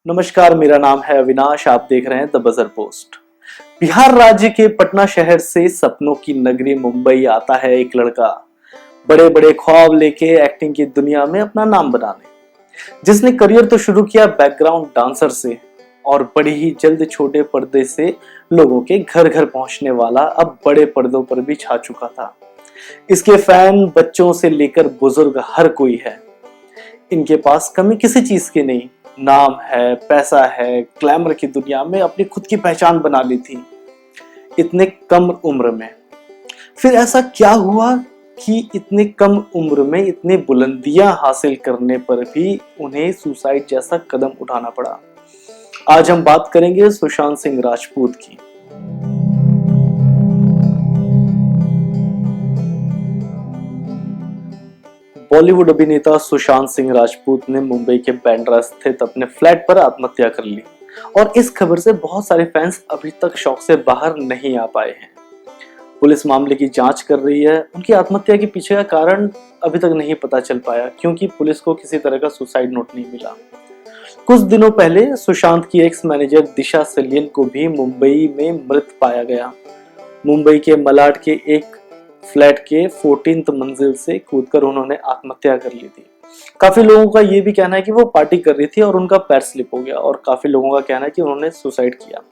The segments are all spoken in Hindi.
नमस्कार, मेरा नाम है अविनाश। आप देख रहे हैं द बजर पोस्ट। बिहार राज्य के पटना शहर से सपनों की नगरी मुंबई आता है एक लड़का, बड़े बड़े ख्वाब लेके एक्टिंग की दुनिया में अपना नाम बनाने, जिसने करियर तो शुरू किया बैकग्राउंड डांसर से और बड़ी ही जल्द छोटे पर्दे से लोगों के घर घर पहुंचने वाला अब बड़े पर्दों पर भी छा चुका था। इसके फैन बच्चों से लेकर बुजुर्ग हर कोई है। इनके पास कमी किसी चीज की नहीं, नाम है, पैसा है, ग्लैमर की दुनिया में अपनी खुद की पहचान बना ली थी इतने कम उम्र में। फिर ऐसा क्या हुआ कि इतने कम उम्र में इतनी बुलंदियां हासिल करने पर भी उन्हें सुसाइड जैसा कदम उठाना पड़ा। आज हम बात करेंगे सुशांत सिंह राजपूत की। बॉलीवुड अभिनेता सुशांत सिंह राजपूत ने मुंबई के बांद्रा स्थित अपने फ्लैट पर आत्महत्या कर ली और इस खबर से बहुत सारे फैंस अभी तक शॉक से बाहर नहीं आ पाए हैं। पुलिस मामले की जांच कर रही है। उनकी आत्महत्या के पीछे का कारण अभी तक नहीं पता चल पाया क्योंकि पुलिस को किसी तरह का सुसाइड नोट नहीं मिला। कुछ दिनों पहले सुशांत की एक्स मैनेजर दिशा सलियन को भी मुंबई में मृत पाया गया। मुंबई के मलाड के एक फ्लैट के 14th मंजिल से कूदकर उन्होंने आत्महत्या कर ली थी। काफी लोगों का ये भी कहना है कि वो पार्टी कर रही थी और उनका पैर स्लिप हो गया, और काफी लोगों का कहना है कि उन्होंने सुसाइड किया।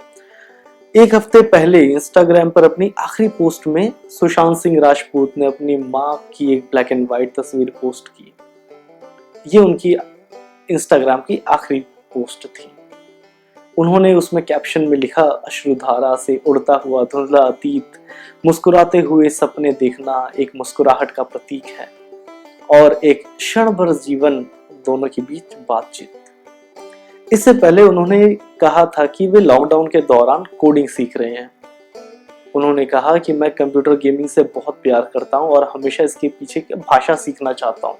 एक हफ्ते पहले इंस्टाग्राम पर अपनी आखिरी पोस्ट में सुशांत सिंह राजपूत ने अपनी मां की एक ब्लैक एंड व्हाइट तस्वीर पोस्ट की। ये उनकी इंस्टाग्राम की आखिरी पोस्ट थी। उन्होंने उसमें कैप्शन में लिखा, अश्रुधारा से उड़ता हुआ धुंधला अतीत, मुस्कुराते हुए सपने देखना एक मुस्कुराहट का प्रतीक है और एक क्षण भर जीवन दोनों के बीच बातचीत। इससे पहले उन्होंने कहा था कि वे लॉकडाउन के दौरान कोडिंग सीख रहे हैं। उन्होंने कहा कि मैं कंप्यूटर गेमिंग से बहुत प्यार करता हूं और हमेशा इसके पीछे की भाषा सीखना चाहता हूं।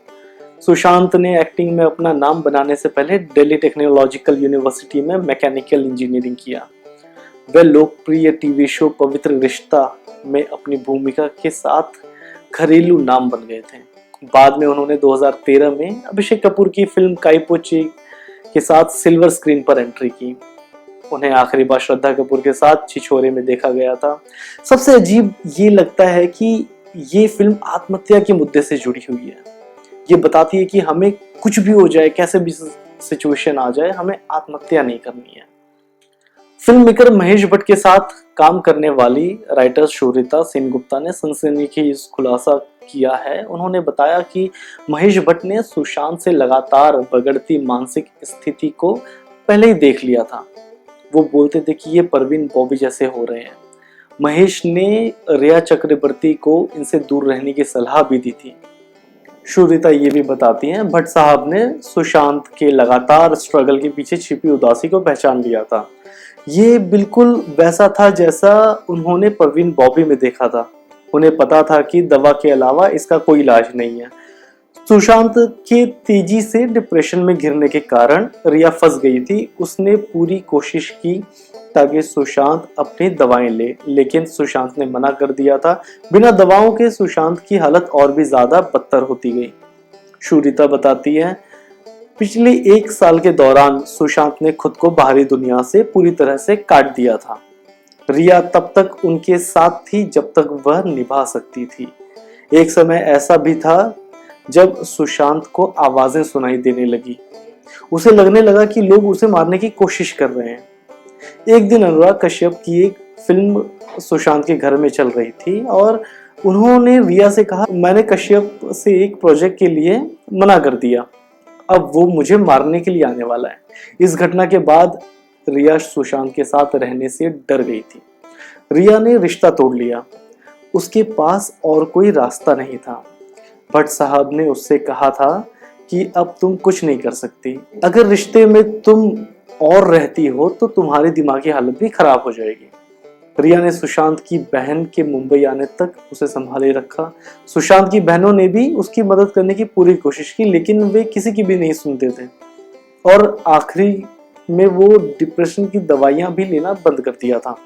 सुशांत ने एक्टिंग में अपना नाम बनाने से पहले दिल्ली टेक्नोलॉजिकल यूनिवर्सिटी में मैकेनिकल इंजीनियरिंग किया। वे लोकप्रिय टीवी शो पवित्र रिश्ता में अपनी भूमिका के साथ घरेलू नाम बन गए थे। बाद में उन्होंने 2013 में अभिषेक कपूर की फिल्म काइपोची के साथ सिल्वर स्क्रीन पर एंट्री की। उन्हें आखिरी बार श्रद्धा कपूर के साथ छिछोरे में देखा गया था। सबसे अजीब ये लगता है कि ये फिल्म आत्महत्या के मुद्दे से जुड़ी हुई है। ये बताती है कि हमें कुछ भी हो जाए, कैसे भी सिचुएशन आ जाए, हमें आत्महत्या नहीं करनी है। फिल्म मेकर महेश भट्ट के साथ काम करने वाली राइटर शोरिता सेनगुप्ता ने सनसनीखेज खुलासा किया है। उन्होंने बताया कि महेश भट्ट ने सुशांत से लगातार बिगड़ती मानसिक स्थिति को पहले ही देख लिया था। वो बोलते थे कि ये परवीन बॉबी जैसे हो रहे हैं। महेश ने रिया चक्रवर्ती को इनसे दूर रहने की सलाह भी दी थी। शोरिता ये भी बताती हैं, भट्ट साहब ने सुशांत के लगातार स्ट्रगल के पीछे छिपी उदासी को पहचान लिया था। ये बिल्कुल वैसा था जैसा उन्होंने परवीन बॉबी में देखा था। उन्हें पता था कि दवा के अलावा इसका कोई इलाज नहीं है। सुशांत के तेजी से डिप्रेशन में गिरने के कारण रिया फंस गई थी। उसने पूरी कोशिश की ताकि सुशांत अपनी दवाएं ले, लेकिन सुशांत ने मना कर दिया था। बिना दवाओं के सुशांत की हालत और भी ज्यादा बदतर होती गई। शोरिता बताती है, पिछले 1 साल के दौरान सुशांत ने खुद को बाहरी दुनिया से पूरी तरह से काट दिया था। रिया तब तक उनके साथ थी जब तक वह निभा सकती थी। एक समय ऐसा भी था जब सुशांत को आवाजें सुनाई देने लगी। उसे लगने लगा कि लोग उसे मारने की कोशिश कर रहे हैं। एक दिन अनुराग कश्यप की एक फिल्म सुशांत के घर में चल रही थी और उन्होंने रिया से कहा, मैंने कश्यप से एक प्रोजेक्ट के लिए मना कर दिया, अब वो मुझे मारने के लिए आने वाला है। इस घटना के बाद रिया सुशांत के साथ रहने से डर गई थी। रिया ने रिश्ता तोड़ लिया। उसके पास और कोई रास्ता नहीं था। भट्ट साहब ने उससे कहा था कि अब तुम कुछ नहीं कर सकती। अगर रिश्ते में तुम और रहती हो तो तुम्हारी दिमागी हालत भी खराब हो जाएगी। रिया ने सुशांत की बहन के मुंबई आने तक उसे संभाले रखा। सुशांत की बहनों ने भी उसकी मदद करने की पूरी कोशिश की, लेकिन वे किसी की भी नहीं सुनते थे और आखिरी में वो डिप्रेशन की दवाइयां भी लेना बंद कर दिया था।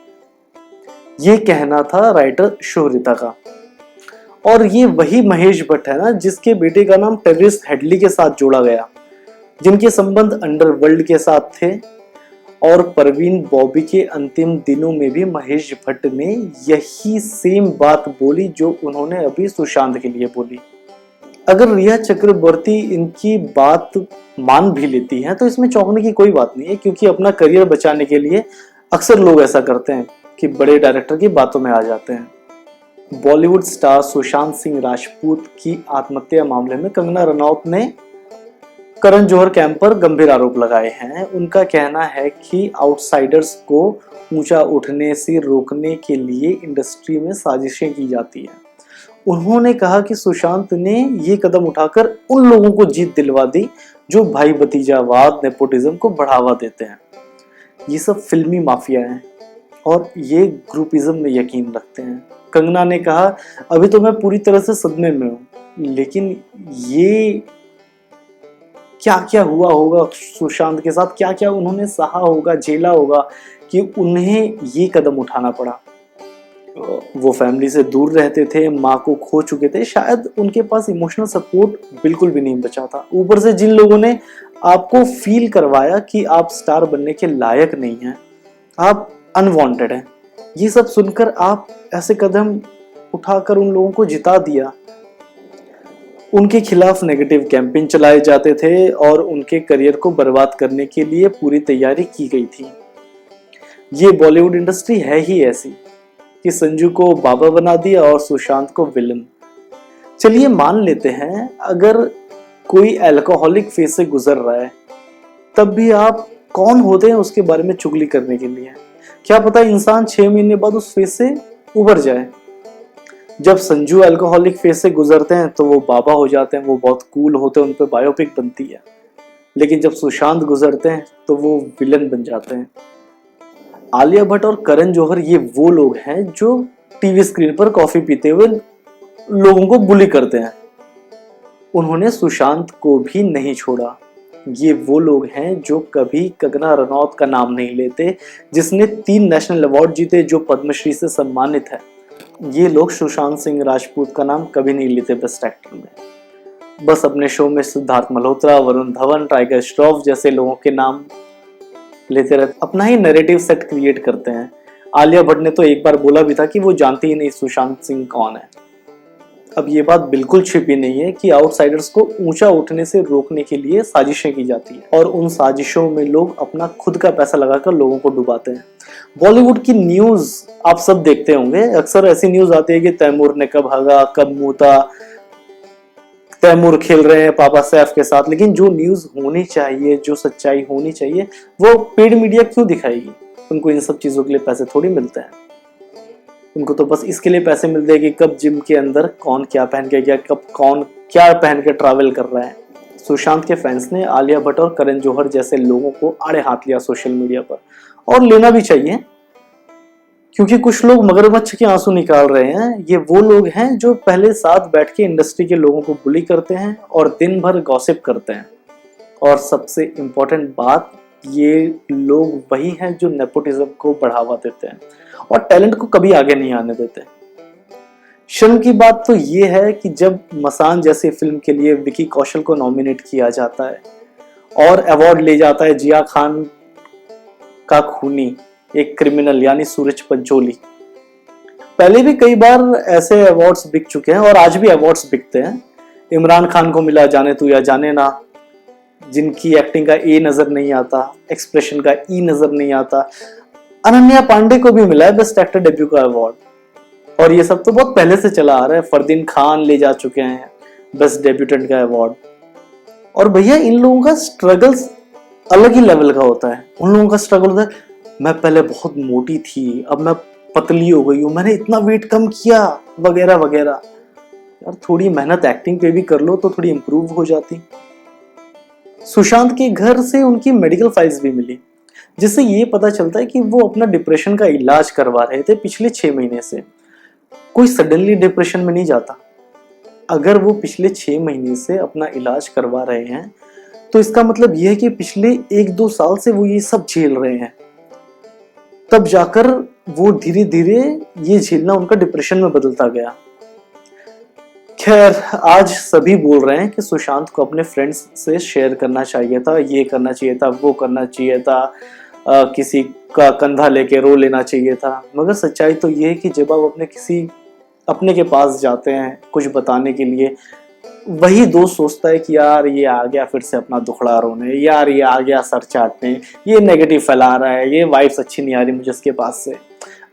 ये कहना था राइटर शोरिता का। और ये वही महेश भट्ट है ना जिसके बेटे का नाम टेररिस्ट हेडली के साथ जोड़ा गया। जिनके संबंध अंडरवर्ल्ड के साथ थे। और परवीन बॉबी के अंतिम दिनों में भी महेश भट्ट ने यही सेम बात बोली जो उन्होंने अभी सुशांत के लिए बोली। अगर रिया चक्रवर्ती इनकी बात मान भी लेती हैं तो इसमें चौंकने की कोई बात नहीं है, क्योंकि अपना करियर बचाने के लिए अक्सर लोग ऐसा करते हैं कि बड़े डायरेक्टर की बातों में आ जाते हैं। बॉलीवुड स्टार सुशांत सिंह राजपूत की आत्महत्या मामले में कंगना रनौत ने करण जौहर कैंप पर गंभीर आरोप लगाए हैं। उनका कहना है कि आउटसाइडर्स को ऊंचा उठने से रोकने के लिए इंडस्ट्री में साजिशें की जाती हैं। उन्होंने कहा कि सुशांत ने ये कदम उठाकर उन लोगों को जीत दिलवा दी जो भाई भतीजावाद, नेपोटिज्म को बढ़ावा देते हैं। ये सब फिल्मी माफिया हैं और ये ग्रुपिज्म में यकीन रखते हैं। कंगना ने कहा, अभी तो मैं पूरी तरह से सदमे में हूँ, लेकिन ये क्या क्या हुआ होगा सुशांत के साथ, क्या क्या उन्होंने सहा होगा, झेला होगा कि उन्हें ये कदम उठाना पड़ा। वो फैमिली से दूर रहते थे, माँ को खो चुके थे, शायद उनके पास इमोशनल सपोर्ट बिल्कुल भी नहीं बचा था। ऊपर से जिन लोगों ने आपको फील करवाया कि आप स्टार बनने के लायक नहीं हैं, आप अनवांटेड हैं, ये सब सुनकर आप ऐसे कदम उठाकर उन लोगों को जिता दिया। उनके खिलाफ नेगेटिव कैंपेन चलाए जाते थे और उनके करियर को बर्बाद करने के लिए पूरी तैयारी की गई थी। ये बॉलीवुड इंडस्ट्री है ही ऐसी कि संजू को बाबा बना दिया और सुशांत को विलन। चलिए मान लेते हैं अगर कोई अल्कोहलिक फेज से गुजर रहा है, तब भी आप कौन होते हैं उसके बारे में चुगली करने के लिए? क्या पता इंसान 6 महीने बाद उस फेज से उबर जाए। जब संजू अल्कोहलिक फेज से गुजरते हैं तो वो बाबा हो जाते हैं, वो बहुत कूल होते हैं, उन पर बायोपिक बनती है। लेकिन जब सुशांत गुजरते हैं तो वो विलन बन जाते हैं। आलिया भट्ट और करण जौहर ये वो लोग हैं जो टीवी स्क्रीन पर कॉफी पीते हुए लोगों को बुली करते हैं। उन्होंने सुशांत को भी नहीं छोड़ा। ये वो लोग हैं जो कभी कंगना रनौत का नाम नहीं लेते, जिसने 3 नेशनल अवार्ड जीते, जो पद्मश्री से सम्मानित है। ये लोग सुशांत सिंह राजपूत का नाम कभी नहीं लेते बेस्ट एक्टर में। बस अपने शो में सिद्धार्थ मल्होत्रा, वरुण धवन, टाइगर श्रॉफ जैसे लोगों के नाम लेते रहते, अपना ही नैरेटिव सेट क्रिएट करते हैं। आलिया भट्ट ने तो एक बार बोला भी था कि वो जानती ही नहीं सुशांत सिंह कौन है। अब ये बात बिल्कुल छिपी नहीं है कि आउटसाइडर्स को ऊंचा उठने से रोकने के लिए साजिशें की जाती है और उन साजिशों में लोग अपना खुद का पैसा लगाकर लोगों को डुबाते हैं। बॉलीवुड की न्यूज आप सब देखते होंगे, अक्सर ऐसी न्यूज आती है कि तैमूर ने कब भागा, कब मूता, तैमूर खेल रहे हैं पापा सैफ के साथ। लेकिन जो न्यूज होनी चाहिए, जो सच्चाई होनी चाहिए, वो पेड मीडिया क्यों दिखाएगी? उनको इन सब चीजों के लिए पैसे थोड़ी मिलते हैं। उनको तो बस इसके लिए पैसे मिलते हैं कि कब जिम के अंदर कौन क्या पहन के गया, कब कौन क्या पहन के ट्रैवल कर रहा है। सुशांत के फैंस ने आलिया भट्ट और करण जौहर जैसे लोगों को आड़े हाथ लिया सोशल मीडिया पर, और लेना भी चाहिए, क्योंकि कुछ लोग मगरमच्छ के आंसू निकाल रहे हैं। ये वो लोग हैं जो पहले साथ बैठ के इंडस्ट्री के लोगों को बुली करते हैं और दिन भर गॉसिप करते हैं। और सबसे इम्पोर्टेंट बात, ये लोग वही हैं जो नेपोटिज्म को बढ़ावा देते हैं और टैलेंट को कभी आगे नहीं आने देते। शर्म की बात तो ये है कि जब मसान जैसी फिल्म के लिए विकी कौशल को नॉमिनेट किया जाता है और अवार्ड ले जाता है जिया खान का खूनी, एक क्रिमिनल यानी सूरज पंचोली। पहले भी कई बार ऐसे अवार्ड्स बिक चुके हैं और आज भी अवार्ड्स बिकते हैं। इमरान खान को मिला जाने तू या जाने ना, जिनकी एक्टिंग का ए नजर नहीं आता, एक्सप्रेशन का ई नजर नहीं आता। अनन्या पांडे को भी मिला है बेस्ट एक्टर डेब्यू का अवार्ड, और ये सब तो बहुत पहले से चला आ रहा है। फरदीन खान ले जा चुके हैं बेस्ट डेब्यूटेंट का अवार्ड। और भैया इन लोगों का स्ट्रगल्स अलग ही लेवल का होता है। उन लोगों का स्ट्रगल होता है, मैं पहले बहुत मोटी थी, अब मैं पतली हो गई हूँ, मैंने इतना वेट कम किया, वगैरह वगैरह। यार थोड़ी मेहनत एक्टिंग पे भी कर लो तो थोड़ी इंप्रूव हो जाती। सुशांत के घर से उनकी मेडिकल फाइल्स भी मिली, जिससे ये पता चलता है कि वो अपना डिप्रेशन का इलाज करवा रहे थे पिछले 6 महीने से। कोई सडनली डिप्रेशन में नहीं जाता। अगर वो पिछले 6 महीने से अपना इलाज करवा रहे हैं तो इसका मतलब यह है कि पिछले 1-2 साल से वो ये सब झेल रहे हैं। तब जाकर वो धीरे धीरे ये झेलना उनका डिप्रेशन में बदलता गया। खैर, आज सभी बोल रहे हैं कि सुशांत को अपने फ्रेंड्स से शेयर करना चाहिए था, ये करना चाहिए था, वो करना चाहिए था, किसी का कंधा लेके रो लेना चाहिए था। मगर सच्चाई तो ये है कि जब आप अपने के पास जाते हैं कुछ बताने के लिए, वही दोस्त सोचता है कि यार ये आ गया फिर से अपना दुखड़ा रोने, यार ये आ गया सर चाटने, ये नेगेटिव फैला रहा है, ये वाइब्स अच्छी नहीं आ रही मुझे इसके पास से।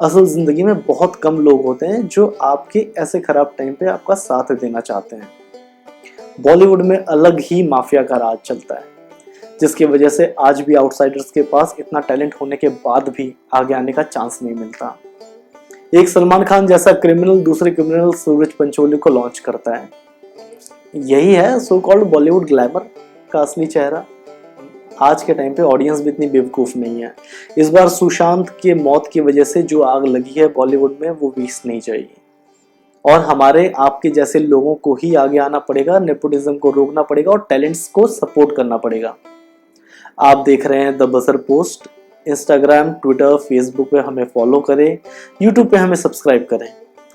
असल जिंदगी में बहुत कम लोग होते हैं जो आपके ऐसे खराब टाइम पे आपका साथ देना चाहते हैं। बॉलीवुड में अलग ही माफिया का राज चलता है, जिसकी वजह से आज भी आउटसाइडर्स के पास इतना टैलेंट होने के बाद भी आगे आने का चांस नहीं मिलता। एक सलमान खान जैसा क्रिमिनल दूसरे क्रिमिनल सूरज पंचोली को लॉन्च करता है। यही है सो कॉल्ड बॉलीवुड ग्लैमर का असली चेहरा। आज के टाइम पे ऑडियंस भी इतनी बेवकूफ नहीं है। इस बार सुशांत के मौत की वजह से जो आग लगी है बॉलीवुड में वो बीस नहीं जाएगी, और हमारे आपके जैसे लोगों को ही आगे आना पड़ेगा, नेपोटिज्म को रोकना पड़ेगा और टैलेंट्स को सपोर्ट करना पड़ेगा। आप देख रहे हैं the buzzer post. Instagram, Twitter, Facebook पे हमें फॉलो करें, यूट्यूब पे हमें सब्सक्राइब करें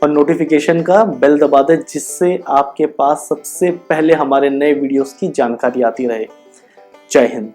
और नोटिफिकेशन का बेल दबा दें, जिससे आपके पास सबसे पहले हमारे नए वीडियोस की जानकारी आती रहे। जय हिंद।